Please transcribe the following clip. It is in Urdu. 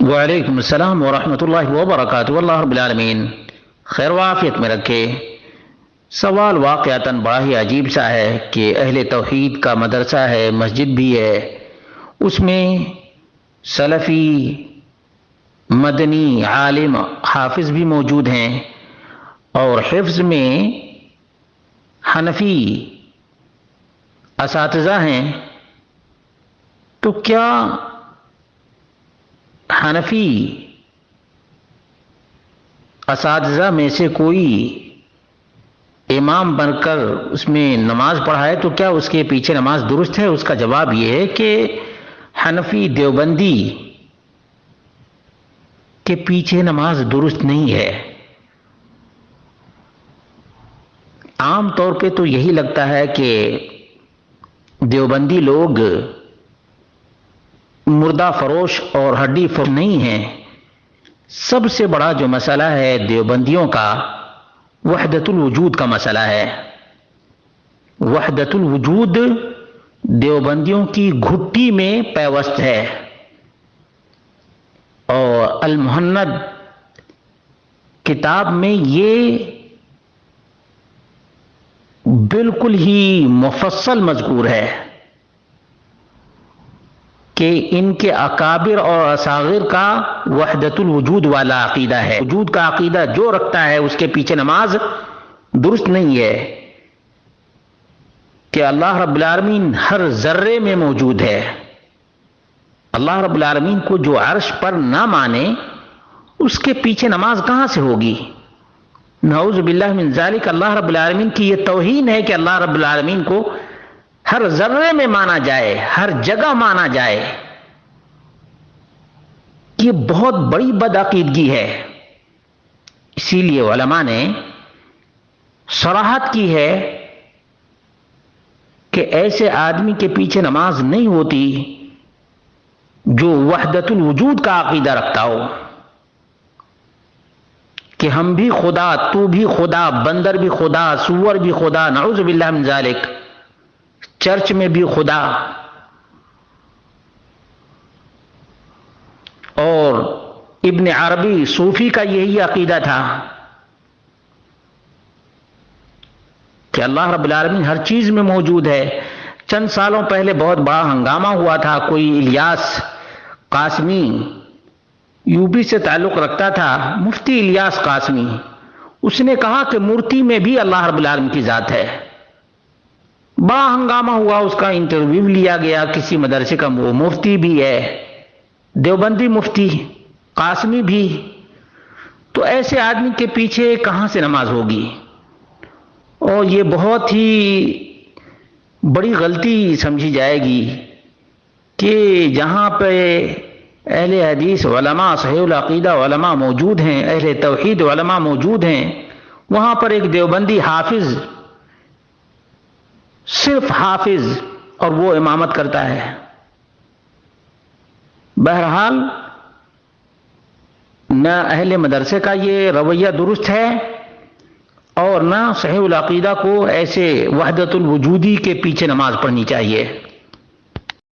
وعلیکم السلام ورحمۃ اللہ وبرکاتہ. اللہ رب العالمین خیر وعافیت میں رکھے. سوال واقعتاً بڑا ہی عجیب سا ہے کہ اہل توحید کا مدرسہ ہے، مسجد بھی ہے، اس میں سلفی مدنی عالم حافظ بھی موجود ہیں اور حفظ میں حنفی اساتذہ ہیں. تو کیا حنفی اساتذہ میں سے کوئی امام بن کر اس میں نماز پڑھائے تو کیا اس کے پیچھے نماز درست ہے؟ اس کا جواب یہ ہے کہ حنفی دیوبندی کے پیچھے نماز درست نہیں ہے. عام طور پہ تو یہی لگتا ہے کہ دیوبندی لوگ مردہ فروش اور ہڈی فروش نہیں ہیں. سب سے بڑا جو مسئلہ ہے دیوبندیوں کا وحدت الوجود کا مسئلہ ہے. وحدت الوجود دیوبندیوں کی گھٹی میں پیوست ہے. اور المہند کتاب میں یہ بالکل ہی مفصل مذکور ہے کہ ان کے اکابر اور اصاغر کا وحدت الوجود والا عقیدہ ہے. وجود کا عقیدہ جو رکھتا ہے اس کے پیچھے نماز درست نہیں ہے کہ اللہ رب العالمین ہر ذرے میں موجود ہے. اللہ رب العالمین کو جو عرش پر نہ مانے اس کے پیچھے نماز کہاں سے ہوگی؟ نعوذ باللہ من ذالک. اللہ رب العالمین کی یہ توہین ہے کہ اللہ رب العالمین کو ہر ذرے میں مانا جائے، ہر جگہ مانا جائے. یہ بہت بڑی بدعقیدگی ہے. اسی لیے علماء نے صراحت کی ہے کہ ایسے آدمی کے پیچھے نماز نہیں ہوتی جو وحدت الوجود کا عقیدہ رکھتا ہو کہ ہم بھی خدا، تو بھی خدا، بندر بھی خدا، سور بھی خدا، نعوذ باللہ من ذالک، چرچ میں بھی خدا. اور ابن عربی صوفی کا یہی عقیدہ تھا کہ اللہ رب العالمین ہر چیز میں موجود ہے. چند سالوں پہلے بہت بڑا ہنگامہ ہوا تھا. کوئی الیاس قاسمی یو پی سے تعلق رکھتا تھا، مفتی الیاس قاسمی، اس نے کہا کہ مورتی میں بھی اللہ رب العالمین کی ذات ہے. بڑا ہنگامہ ہوا، اس کا انٹرویو لیا گیا کسی مدرسے کا. وہ مفتی بھی ہے، دیوبندی مفتی قاسمی بھی. تو ایسے آدمی کے پیچھے کہاں سے نماز ہوگی؟ اور یہ بہت ہی بڑی غلطی سمجھی جائے گی کہ جہاں پہ اہل حدیث علماء، صحیح العقیدہ علماء موجود ہیں، اہل توحید علماء موجود ہیں، وہاں پر ایک دیوبندی حافظ، صرف حافظ، اور وہ امامت کرتا ہے. بہرحال نہ اہل مدرسے کا یہ رویہ درست ہے اور نہ صحیح العقیدہ کو ایسے وحدت الوجودی کے پیچھے نماز پڑھنی چاہیے.